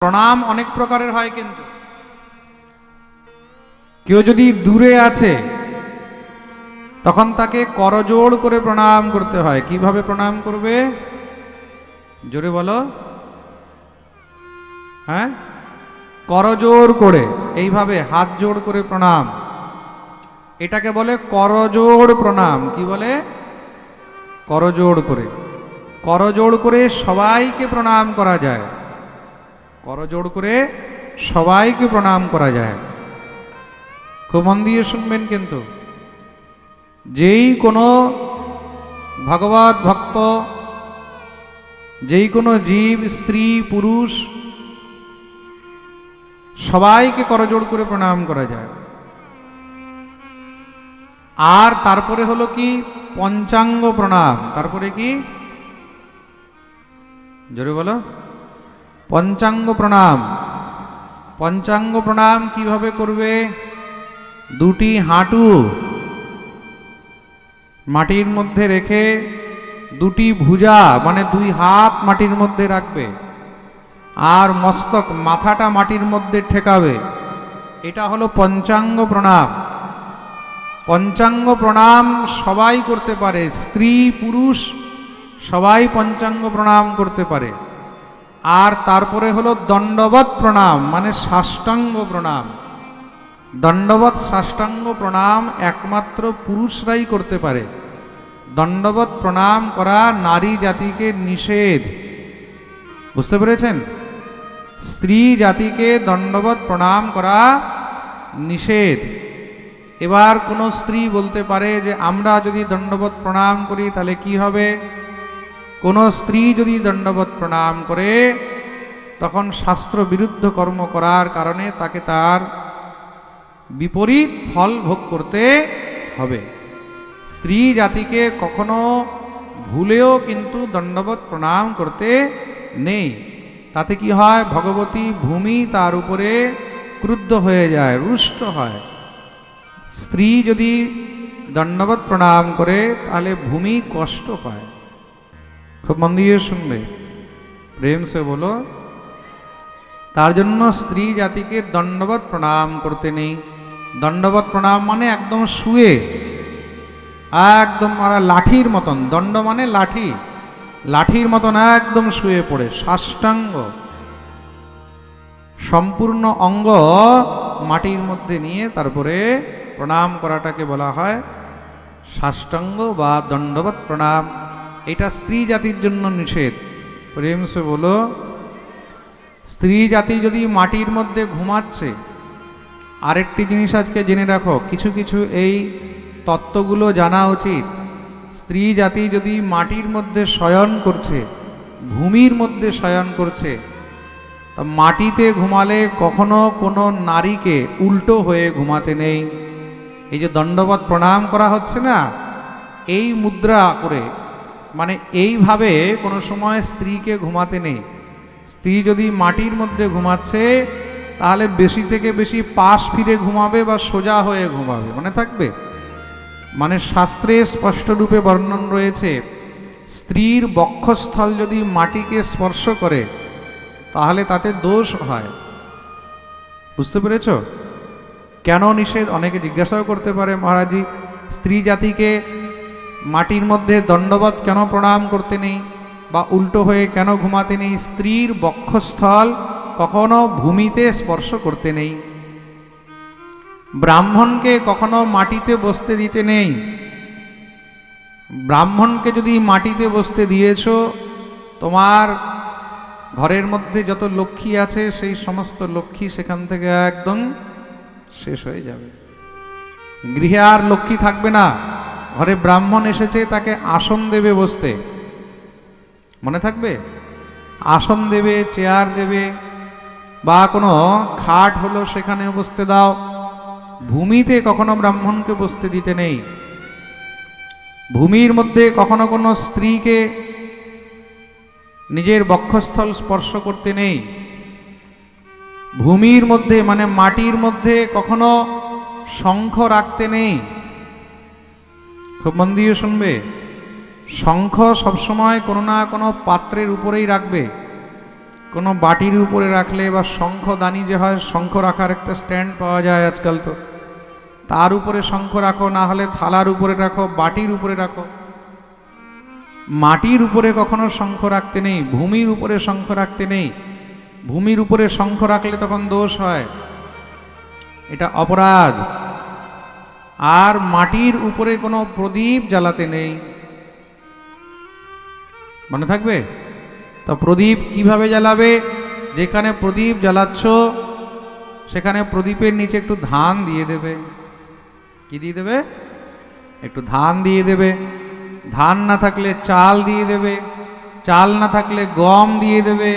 প্রণাম অনেক প্রকারের হয়, কিন্তু কেউ যদি দূরে আছে তখন তাকে করজোড় করে প্রণাম করতে হয়। কিভাবে প্রণাম করবে? জোরে বলো। হ্যাঁ, করজোড় করে, এইভাবে হাত জোড় করে প্রণাম, এটাকে বলে করজোড় প্রণাম। কি বলে? করজোড় করে। করজোড় করে সবাইকে প্রণাম করা যায়। করজোড় করে সবাইকে প্রণাম করা যায়। খুব মন দিয়ে শুনবেন, কিন্তু যেই কোনো ভগবত ভক্ত, যেই কোনো জীব, স্ত্রী পুরুষ, সবাইকে করজোড় করে প্রণাম করা যায়। আর তারপরে হলো কি? পঞ্চাঙ্গ প্রণাম। তারপরে কি? জোরে বলো। পঞ্চাঙ্গ প্রণাম। পঞ্চাঙ্গ প্রণাম কিভাবে করবে? দুটি হাঁটু মাটির মধ্যে রেখে, দুটি ভুজা মানে দুই হাত মাটির মধ্যে রাখবে, আর মস্তক, মাথাটা মাটির মধ্যে ঠেকাবে। এটা হলো পঞ্চাঙ্গ প্রণাম। পঞ্চাঙ্গ প্রণাম সবাই করতে পারে, স্ত্রী পুরুষ সবাই পঞ্চাঙ্গ প্রণাম করতে পারে। আর তারপরে হলো দণ্ডবৎ প্রণাম, মানে সাষ্টাঙ্গ প্রণাম। দণ্ডবৎ সাষ্টাঙ্গ প্রণাম একমাত্র পুরুষরাই করতে পারে। দণ্ডবৎ প্রণাম করা নারী জাতিকে নিষেধ। বুঝতে পেরেছেন? স্ত্রী জাতিকে দণ্ডবৎ প্রণাম করা নিষেধ। এবার কোনো স্ত্রী বলতে পারে যে আমরা যদি দণ্ডবৎ প্রণাম করি তাহলে কি হবে? কোনো স্ত্রী যদি দণ্ডবৎ প্রণাম করে তখন শাস্ত্র বিরুদ্ধ কর্ম করার কারণে তাকে তার বিপরীত ফল ভোগ করতে হবে। স্ত্রী জাতিকে কখনো ভুলেও কিন্তু দণ্ডবৎ প্রণাম করতে নেই। তাতে কি হয়? ভগবতী ভূমি তার উপরে ক্রুদ্ধ হয়ে যায়, রুষ্ট হয়। স্ত্রী যদি দণ্ডবৎ প্রণাম করে তাহলে ভূমি কষ্ট পায়। খুব মন দিয়ে শুনবে, প্রেম সে বলো। তার জন্য স্ত্রী জাতিকে দণ্ডবৎ প্রণাম করতে নেই। দণ্ডবৎ প্রণাম মানে একদম শুয়ে, একদম লাঠির মতন। দণ্ড মানে লাঠি, লাঠির মতন একদম শুয়ে পড়ে সাষ্টাঙ্গ, সম্পূর্ণ অঙ্গ মাটির মধ্যে নিয়ে তারপরে প্রণাম করাটাকে বলা হয় সাষ্টাঙ্গ বা দণ্ডবৎ প্রণাম। এটা স্ত্রী জাতির জন্য নিষেধ। প্রেম সে বলো। স্ত্রী জাতি যদি মাটির মধ্যে ঘুমাচ্ছে, আরেকটি জিনিস আজকে জেনে রাখো, কিছু কিছু এই তত্ত্বগুলো জানা উচিত। স্ত্রী জাতি যদি মাটির মধ্যে শয়ন করছে, ভূমির মধ্যে শয়ন করছে, তা মাটিতে ঘুমালে কখনো কোনো নারীকে উল্টো হয়ে ঘুমাতে নেই। এই যে দণ্ডবৎ প্রণাম করা হচ্ছে না, এই মুদ্রা করে, মানে এইভাবে কোনো সময় স্ত্রীকে ঘুমাতে নেই। স্ত্রী যদি মাটির মধ্যে ঘুমাচ্ছে তাহলে বেশি থেকে বেশি পাশ ফিরে ঘুমাবে বা সোজা হয়ে ঘুমাবে, মনে থাকবে। মানে শাস্ত্রে স্পষ্টরূপে বর্ণন রয়েছে, স্ত্রীর বক্ষস্থল যদি মাটিকে স্পর্শ করে তাহলে তাতে দোষ হয়। বুঝতে পেরেছ? কেন নিষেধ? অনেকে জিজ্ঞাসাও করতে পারে, মহারাজজি স্ত্রী জাতিকে মাটির মধ্যে দণ্ডবৎ কেন প্রণাম করতে নেই বা উল্টো হয়ে কেন ঘুমাতে নেই? স্ত্রীর বক্ষস্থল কখনো ভূমিতে স্পর্শ করতে নেই। ব্রাহ্মণকে কখনো মাটিতে বসতে দিতে নেই। ব্রাহ্মণকে যদি মাটিতে বসতে দিয়েছ, তোমার ঘরের মধ্যে যত লক্ষ্মী আছে সেই সমস্ত লক্ষ্মী সেখান থেকে একদম শেষ হয়ে যাবে। গৃহে আর লক্ষ্মী থাকবে না। ঘরে ব্রাহ্মণ এসেছে, তাকে আসন দেবে বসতে, মনে থাকবে। আসন দেবে, চেয়ার দেবে, বা কোনো খাট হলো সেখানে বসতে দাও। ভূমিতে কখনো ব্রাহ্মণকে বসতে দিতে নেই। ভূমির মধ্যে কখনো কোনো স্ত্রীকে নিজের বক্ষস্থল স্পর্শ করতে নেই। ভূমির মধ্যে মানে মাটির মধ্যে কখনো শঙ্খ রাখতে নেই। খুব মন দিয়ে শুনবে। শঙ্খ সবসময় কোনো না কোনো পাত্রের উপরেই রাখবে। কোনো বাটির উপরে রাখলে বা শঙ্খদানি যে হয়, শঙ্খ রাখার একটা স্ট্যান্ড পাওয়া যায় আজকাল, তো তার উপরে শঙ্খ রাখো, না হলে থালার উপরে রাখো, বাটির উপরে রাখো। মাটির উপরে কখনো শঙ্খ রাখতে নেই, ভূমির উপরে শঙ্খ রাখতে নেই। ভূমির উপরে শঙ্খ রাখলে তখন দোষ হয়, এটা অপরাধ। আর মাটির উপরে কোনো প্রদীপ জ্বালাতে নেই, মনে থাকবে তো। প্রদীপ কিভাবে জ্বালাবে? যেখানে প্রদীপ জ্বালাচ্ছ সেখানে প্রদীপের নিচে একটু ধান দিয়ে দেবে। কি দিয়ে দেবে? একটু ধান দিয়ে দেবে। ধান না থাকলে চাল দিয়ে দেবে, চাল না থাকলে গম দিয়ে দেবে,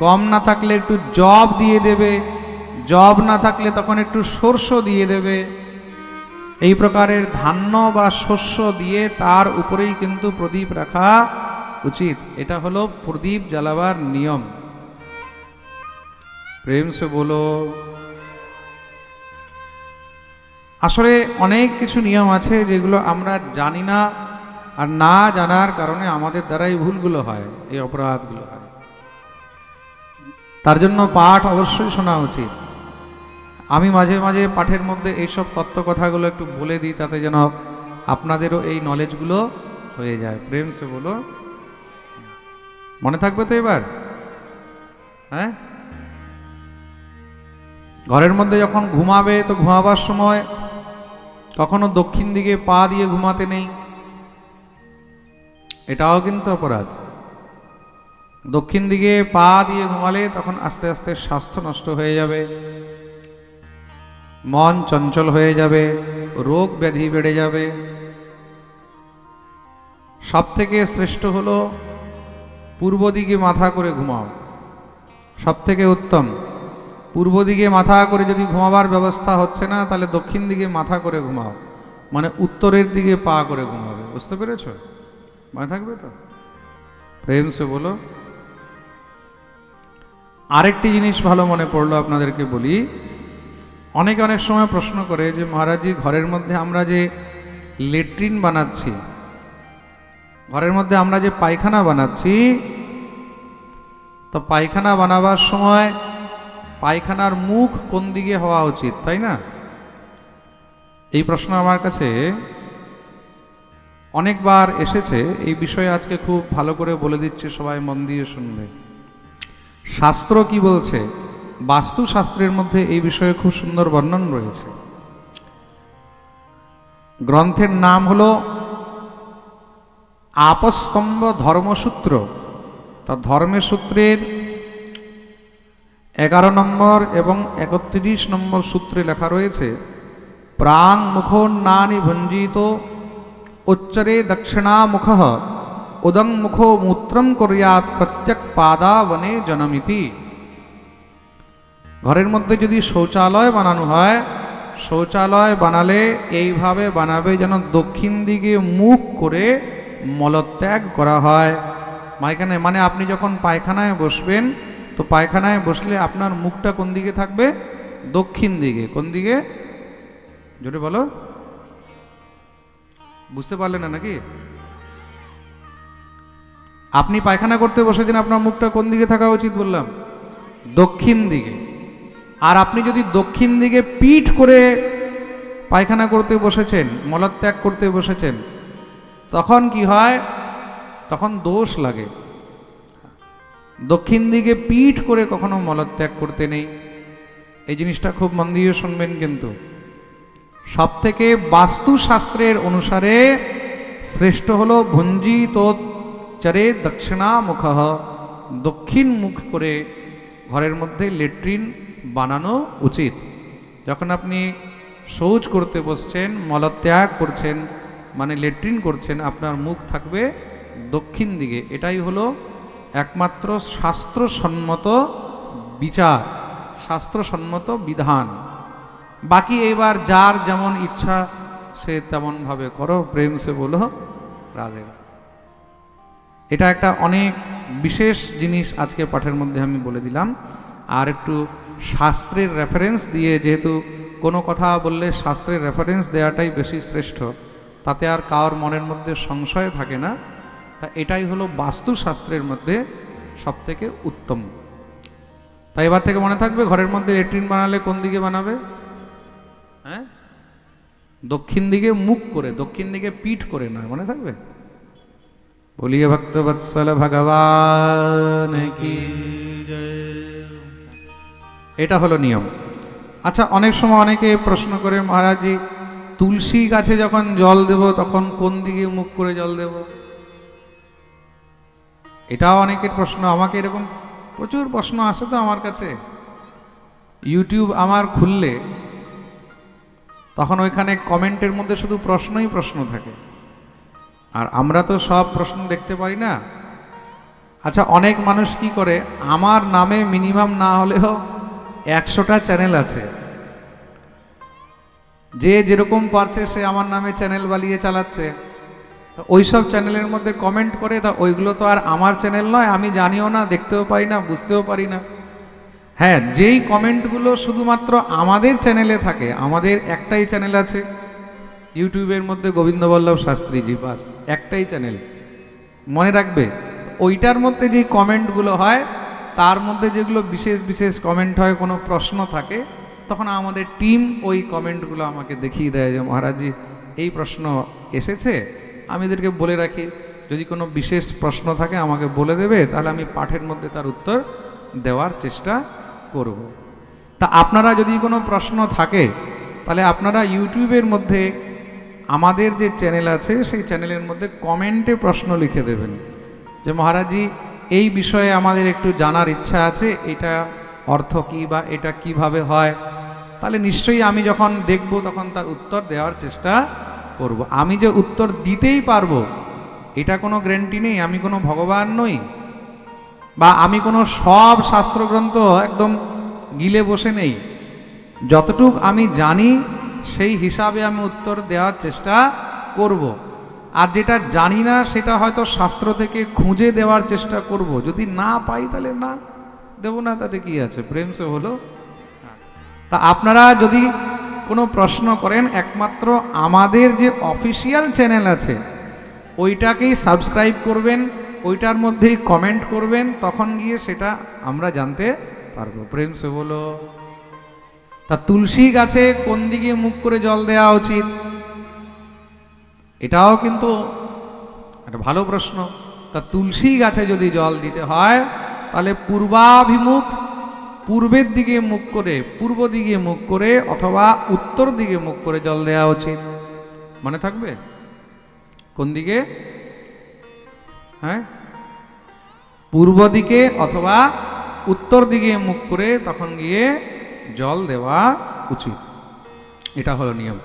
গম না থাকলে একটু যব দিয়ে দেবে, যব না থাকলে তখন একটু সর্ষ দিয়ে দেবে। এই প্রকারের ধান্য বা শস্য দিয়ে তার উপরেই কিন্তু প্রদীপ রাখা উচিত। এটা হলো প্রদীপ জ্বালাবার নিয়ম। প্রেম সে বলো। আসলে অনেক কিছু নিয়ম আছে যেগুলো আমরা জানি না, আর না জানার কারণে আমাদের দ্বারাই ভুলগুলো হয়, এই অপরাধগুলো হয়। তার জন্য পাঠ অবশ্যই শোনা উচিত। আমি মাঝে মাঝে পাঠের মধ্যে এইসব তত্ত্ব কথাগুলো একটু বলে দিই, তাতে যেন আপনাদেরও এই নলেজগুলো হয়ে যায়। প্রেম সে বলো। মনে থাকবে তো এবার? হ্যাঁ, ঘরের মধ্যে যখন ঘুমাবে তো ঘুমাবার সময় কখনো দক্ষিণ দিকে পা দিয়ে ঘুমাতে নেই, এটাও কিন্তু অপরাধ। দক্ষিণ দিকে পা দিয়ে ঘুমালে তখন আস্তে আস্তে স্বাস্থ্য নষ্ট হয়ে যাবে, মন চঞ্চল হয়ে যাবে, রোগ ব্যাধি বেড়ে যাবে। সব থেকে শ্রেষ্ঠ হলো পূর্ব দিকে মাথা করে ঘুমাও, সব থেকে উত্তম। পূর্ব দিকে মাথা করে যদি ঘুমাবার ব্যবস্থা হচ্ছে না, তাহলে দক্ষিণ দিকে মাথা করে ঘুমাও, মানে উত্তরের দিকে পা করে ঘুমাবে। বুঝতে পেরেছ? মনে থাকবে তো? প্রেম সে বলো। আরেকটি জিনিস ভালো মনে পড়লো, আপনাদেরকে বলি। অনেকে অনেক সময় প্রশ্ন করে যে মহারাজজি, ঘরের মধ্যে আমরা যে লেট্রিন বানাচ্ছি, ঘরের মধ্যে আমরা যে পায়খানা বানাচ্ছি, তো পায়খানা বানাবার সময় পায়খানার মুখ কোন দিকে হওয়া উচিত, তাই না? এই প্রশ্ন আমার কাছে অনেকবার এসেছে। এই বিষয়ে আজকে খুব ভালো করে বলে দিচ্ছে, সবাই মন দিয়ে শুনবে। শাস্ত্র কি বলছে? বাস্তুশাস্ত্রের মধ্যে এই বিষয়ে খুব সুন্দর বর্ণন রয়েছে। গ্রন্থের নাম হলো আপস্তম্ভ ধর্মসূত্র। তা ধর্মের সূত্রের 11 নম্বর এবং 31 নম্বর সূত্রে লেখা রয়েছে, প্রাং মুখো নানি ভঞ্জিত উচ্চরে দক্ষিণা মুখ উদং মুখো মূত্রম কুর্যাৎ প্রত্যক পাদা বনে জনমিতি। ঘরের মধ্যে যদি শৌচালয় বানানো হয়, শৌচালয় বানালে এইভাবে বানাবে যেন দক্ষিণ দিকে মুখ করে মলত্যাগ করা হয়। পায়খানায় মানে আপনি যখন পায়খানায় বসবেন, তো পায়খানায় বসলে আপনার মুখটা কোন দিকে থাকবে? দক্ষিণ দিকে। কোন দিকে? জোরে বলো। বুঝতে পারলেন না নাকি? আপনি পায়খানা করতে বসেছেন, আপনার মুখটা কোন দিকে থাকা উচিত বললাম? দক্ষিণ দিকে। আর আপনি যদি দক্ষিণ দিকে পিঠ করে পায়খানা করতে বসেছেন, মলত্যাগ করতে বসেছেন, তখন কি হয়? তখন দোষ লাগে। দক্ষিণ দিকে পিঠ করে কখনো মলত্যাগ করতে নেই। এই জিনিসটা খুব মন দিয়ে শুনবেন। কিন্তু সব থেকে বাস্তুশাস্ত্রের অনুসারে শ্রেষ্ঠ হলো ভুঞ্জিতোচ্চরে দক্ষিণা মুখ, দক্ষিণ মুখ করে ঘরের মধ্যে লেট্রিন বানানো উচিত। যখন আপনি শৌচ করতে বসছেন, মলত্যাগ করছেন, মানে লেট্রিন করছেন, আপনার মুখ থাকবে দক্ষিণ দিকে। এটাই হলো একমাত্র শাস্ত্রসম্মত বিচার, শাস্ত্রসম্মত বিধান। বাকি এবার যার যেমন ইচ্ছা সে তেমনভাবে করো। প্রেম সে বলো রাধে। এটা একটা অনেক বিশেষ জিনিস আজকে পাঠের মধ্যে আমি বলে দিলাম। আর একটু শাস্ত্রের রেফারেন্স দিয়ে, যেহেতু কোনো কথা বললে শাস্ত্রের রেফারেন্স দেওয়াটাই বেশি শ্রেষ্ঠ, তাতে আর কারোর মনের মধ্যে সংশয় থাকে না। তা এটাই হলো বাস্তুশাস্ত্রের মধ্যে সবথেকে উত্তম। তাই এবার থেকে মনে থাকবে, ঘরের মধ্যে ল্যাট্রিন বানালে কোন দিকে বানাবে? হ্যাঁ, দক্ষিণ দিকে মুখ করে, দক্ষিণ দিকে পিঠ করে নয়, মনে থাকবে। বলিয়ে ভক্তবৎসল ভগবান কি জয়। এটা হলো নিয়ম। আচ্ছা, অনেক সময় অনেকে প্রশ্ন করে, মহারাজজি তুলসী গাছে যখন জল দেব তখন কোন দিকে মুখ করে জল দেব? এটাও অনেকের প্রশ্ন। আমাকে এরকম প্রচুর প্রশ্ন আসে তো আমার কাছে। ইউটিউব আমার খুললে তখন ওইখানে কমেন্টের মধ্যে শুধু প্রশ্নই প্রশ্ন থাকে, আর আমরা তো সব প্রশ্ন দেখতে পারি না। আচ্ছা, অনেক মানুষ কি করে, আমার নামে মিনিমাম না হলেও 100টা চ্যানেল আছে, যে যেরকম পারছে সে আমার নামে চ্যানেল বানিয়ে চালাচ্ছে। ওই সব চ্যানেলের মধ্যে কমেন্ট করে, তা ওইগুলো তো আর আমার চ্যানেল নয়, আমি জানিও না, দেখতেও পাই না, বুঝতেও পারি না। হ্যাঁ, যেই কমেন্টগুলো শুধুমাত্র আমাদের চ্যানেলে থাকে, আমাদের একটাই চ্যানেল আছে ইউটিউবের মধ্যে, গোবিন্দবল্লভ শাস্ত্রীজি, বাস একটাই চ্যানেল, মনে রাখবে। ওইটার মধ্যে যেই কমেন্টগুলো হয়, তার মধ্যে যেগুলো বিশেষ বিশেষ কমেন্ট হয়, কোনো প্রশ্ন থাকে, তখন আমাদের টিম ওই কমেন্টগুলো আমাকে দেখিয়ে দেয় যে মহারাজজি এই প্রশ্ন এসেছে। আমি এদেরকে বলে রাখি, যদি কোনো বিশেষ প্রশ্ন থাকে আমাকে বলে দেবে, তাহলে আমি পাঠের মধ্যে তার উত্তর দেওয়ার চেষ্টা করব। তা আপনারা যদি কোনো প্রশ্ন থাকে, তাহলে আপনারা ইউটিউবের মধ্যে আমাদের যে চ্যানেল আছে সেই চ্যানেলের মধ্যে কমেন্টে প্রশ্ন লিখে দেবেন যে মহারাজজি এই বিষয়ে আমাদের একটু জানার ইচ্ছা আছে, এটা অর্থ কী বা এটা কিভাবে হয়। তাহলে নিশ্চয়ই আমি যখন দেখব তখন তার উত্তর দেওয়ার চেষ্টা করব। আমি যে উত্তর দিতেই পারবো এটা কোনো গ্যারান্টি নেই। আমি কোনো ভগবান নই, বা আমি কোনো সব শাস্ত্রগ্রন্থ একদম গিলে বসে নেই। যতটুক আমি জানি সেই হিসাবে আমি উত্তর দেওয়ার চেষ্টা করব। আর যেটা জানি না সেটা হয়তো শাস্ত্র থেকে খুঁজে দেওয়ার চেষ্টা করব। যদি না পাই তাহলে না দেব না, তাতে কি আছে, প্রেম সে হলো। তা আপনারা যদি কোনো প্রশ্ন করেন, একমাত্র আমাদের যে অফিসিয়াল চ্যানেল আছে ওইটাকেই সাবস্ক্রাইব করবেন, ওইটার মধ্যেই কমেন্ট করবেন, তখন গিয়ে সেটা আমরা জানতে পারবো। প্রেম সে বলো। তা তুলসী গাছে কোন দিকে মুখ করে জল দেওয়া উচিত, এটাও কিন্তু একটা ভালো প্রশ্ন। তা তুলসী গাছে যদি জল দিতে হয় তাহলে পূর্বাভিমুখ, পূর্বের দিকে মুখ করে, পূর্ব দিকে মুখ করে অথবা উত্তর দিকে মুখ করে জল দেওয়া উচিত। মনে থাকবে কোন দিকে? হ্যাঁ, পূর্ব দিকে অথবা উত্তর দিকে মুখ করে তখন গিয়ে জল দেওয়া উচিত। এটা হলো নিয়ম।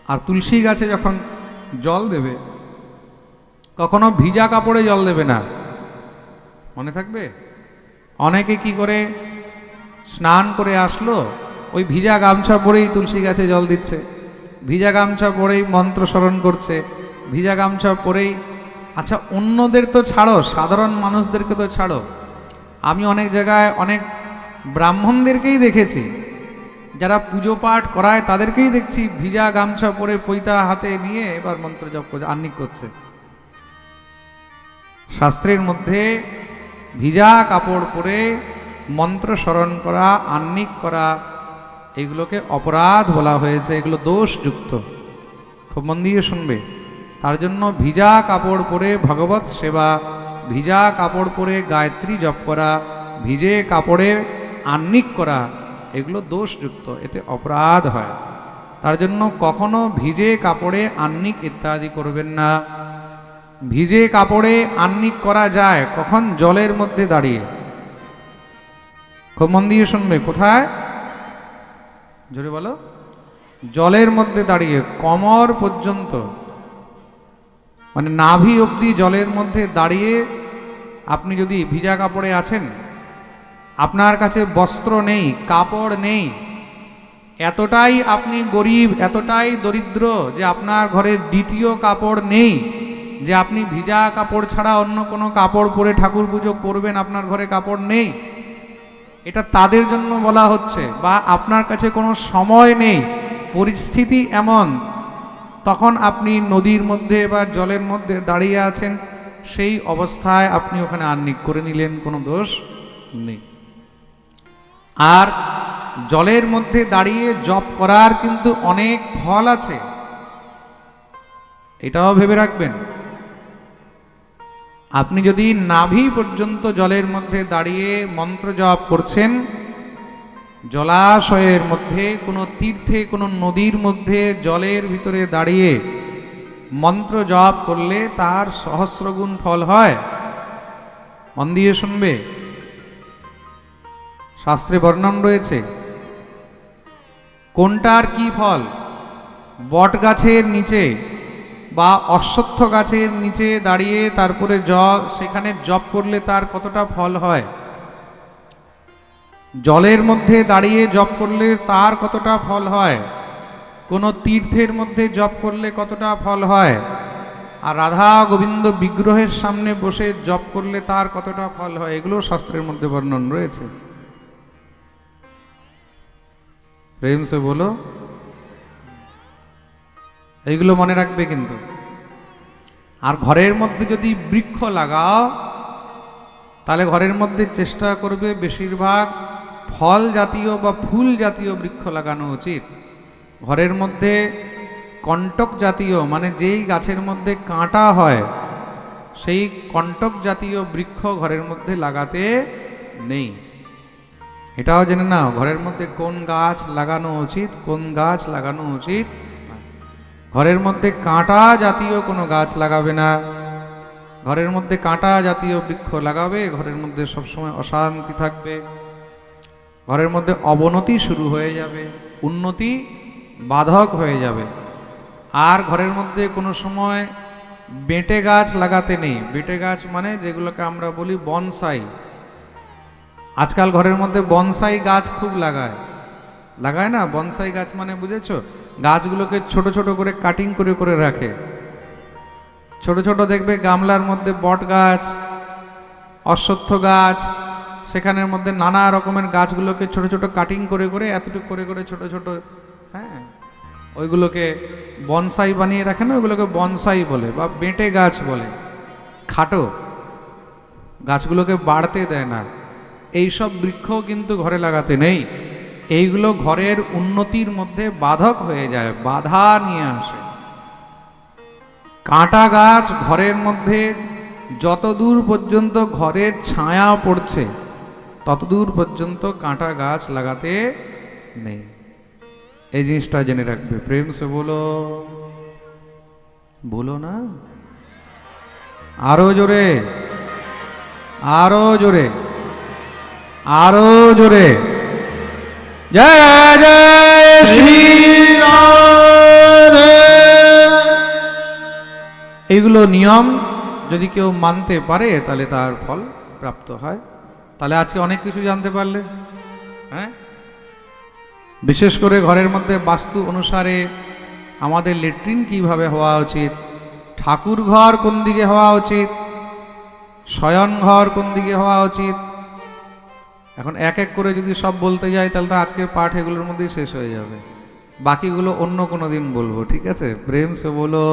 আর তুলসী গাছে যখন জল দেবে কখনো ভিজা কাপড়ে জল দেবে না, মনে থাকবে। অনেকে কি করে, স্নান করে আসলো, ওই ভিজা গামছা পরেই তুলসী গাছে জল দিচ্ছে, ভিজা গামছা পরেই মন্ত্র স্মরণ করছে, ভিজা গামছা পরেই। আচ্ছা, অন্যদের তো ছাড়ো, সাধারণ মানুষদেরকে তো ছাড়ো, আমি অনেক জায়গায় অনেক ব্রাহ্মণদেরকেই দেখেছি, যারা পুজো পাঠ করায় তাদেরকেই দেখছি ভিজা গামছা পরে পৈতা হাতে নিয়ে এবার মন্ত্র জপ করছে, আহ্নিক করছে। শাস্ত্রের মধ্যে ভিজা কাপড় পরে মন্ত্র স্মরণ করা, আহ্নিক করা, এগুলোকে অপরাধ বলা হয়েছে, এগুলো দোষযুক্ত। খুব মন দিয়ে শুনবে। তার জন্য ভিজা কাপড় পরে ভগবত সেবা, ভিজা কাপড় পরে গায়ত্রী জপ করা, ভিজে কাপড়ে আহ্নিক করা, এগুলো দোষযুক্ত, এতে অপরাধ হয়। তার জন্য কখনো ভিজে কাপড়ে আহ্নিক ইত্যাদি করবেন না। ভিজে কাপড়ে আহ্নিক করা যায় কখন? জলের মধ্যে দাঁড়িয়ে। খুব মন দিয়ে শুনবে। কোথায়? জোরে বলো। জলের মধ্যে দাঁড়িয়ে, কোমর পর্যন্ত, মানে নাভি অবধি জলের মধ্যে দাঁড়িয়ে আপনি যদি ভিজা কাপড়ে আছেন, আপনার কাছে বস্ত্র নেই, কাপড় নেই, এতটাই আপনি গরিব, এতটাই দরিদ্র যে আপনার ঘরে দ্বিতীয় কাপড় নেই, যে আপনি ভিজা কাপড় ছাড়া অন্য কোনো কাপড় পরে ঠাকুর পুজো করবেন, আপনার ঘরে কাপড় নেই, এটা তাদের জন্য বলা হচ্ছে। বা আপনার কাছে কোনো সময় নেই, পরিস্থিতি এমন, তখন আপনি নদীর মধ্যে বা জলের মধ্যে দাঁড়িয়ে আছেন, সেই অবস্থায় আপনি ওখানে আহ্নিক করে নিলেন, কোনো দোষ নেই। আর জলের মধ্যে দাঁড়িয়ে জপ করার কিন্তু অনেক ফল আছে, এটাও ভেবে রাখবেন। আপনি যদি নাভি পর্যন্ত জলের মধ্যে দাঁড়িয়ে মন্ত্র জপ করছেন, জলাশয়ের মধ্যে, কোনো তীর্থে, কোনো নদীর মধ্যে জলের ভিতরে দাঁড়িয়ে মন্ত্র জপ করলে তার সহস্রগুণ ফল হয়। মন দিয়ে শুনবে, শাস্ত্রে বর্ণন রয়েছে। কোনটার কি ফল? বট গাছের নিচে বা অশ্বত্থ গাছের নিচে দাঁড়িয়ে তারপরে সেখানে জপ করলে তার কতটা ফল হয়, জলের মধ্যে দাঁড়িয়ে জপ করলে তার কতটা ফল হয়, কোনো তীর্থের মধ্যে জপ করলে কতটা ফল হয়, আর রাধা গোবিন্দ বিগ্রহের সামনে বসে জপ করলে তার কতটা ফল হয়, এগুলো শাস্ত্রের মধ্যে বর্ণন রয়েছে। প্রেম সে বলো, এইগুলো মনে রাখবে কিন্তু। আর ঘরের মধ্যে যদি বৃক্ষ লাগাও, তাহলে ঘরের মধ্যে চেষ্টা করবে বেশিরভাগ ফল জাতীয় বা ফুল জাতীয় বৃক্ষ লাগানো উচিত। ঘরের মধ্যে কণ্টক জাতীয়, মানে যেই গাছের মধ্যে কাঁটা হয়, সেই কণ্টক জাতীয় বৃক্ষ ঘরের মধ্যে লাগাতে নেই। এটাও জেনে নাও, ঘরের মধ্যে কোন গাছ লাগানো উচিত, কোন গাছ লাগানো উচিত। ঘরের মধ্যে কাঁটা জাতীয় কোনো গাছ লাগাবে না। ঘরের মধ্যে কাঁটা জাতীয় বৃক্ষ লাগাবে, ঘরের মধ্যে সবসময় অশান্তি থাকবে, ঘরের মধ্যে অবনতি শুরু হয়ে যাবে, উন্নতি বাধক হয়ে যাবে। আর ঘরের মধ্যে কোনো সময় বেঁটে গাছ লাগাতে নেই। বেঁটে গাছ মানে যেগুলোকে আমরা বলি বনসাই। আজকাল ঘরের মধ্যে বনসাই গাছ খুব লাগায় না? বনসাই গাছ মানে বুঝেছো, গাছগুলোকে ছোট ছোট করে কাটিং করে করে রাখে। ছোট ছোট দেখবে গামলার মধ্যে বট গাছ, অশ্বত্থ গাছ, সেখানের মধ্যে নানা রকমের গাছগুলোকে ছোট ছোট কাটিং করে করে এতটুকু করে করে ছোট ছোট, হ্যাঁ, ওইগুলোকে বনসাই বানিয়ে রাখে না, ওইগুলোকে বনসাই বলে বা বেঁটে গাছ বলে। খাটো গাছগুলোকে বাড়তে দেয় না। এইসব বৃক্ষ কিন্তু ঘরে লাগাতে নেই। এইগুলো ঘরের উন্নতির মধ্যে বাধক হয়ে যায়, বাধা নিয়ে আসে। কাঁটা গাছ ঘরের মধ্যে যতদূর পর্যন্ত ঘরের ছায়া পড়ছে ততদূর পর্যন্ত কাঁটা গাছ লাগাতে নেই। এই জিনিসটা জেনে রাখবে। প্রেম সে বলো, বলো না, আরো জোরে, আরো জোরে, আরো জোরে। জয় জয় শ্রী রাধে। এইগুলো নিয়ম যদি কেউ মানতে পারে তাহলে তার ফল প্রাপ্ত হয়। তাহলে আজকে অনেক কিছু জানতে পারলে। হ্যাঁ, বিশেষ করে ঘরের মধ্যে বাস্তু অনুসারে আমাদের ল্যাট্রিন কিভাবে হওয়া উচিত, ঠাকুর ঘর কোন দিকে হওয়া উচিত, শয়ন ঘর কোন দিকে হওয়া উচিত। এখন এক এক করে যদি সব বলতে যাই তাহলে তো আজকের পাঠ এগুলোর মধ্যেই শেষ হয়ে যাবে। বাকিগুলো অন্য কোনো দিন বলবো, ঠিক আছে? প্রেম সে বলো।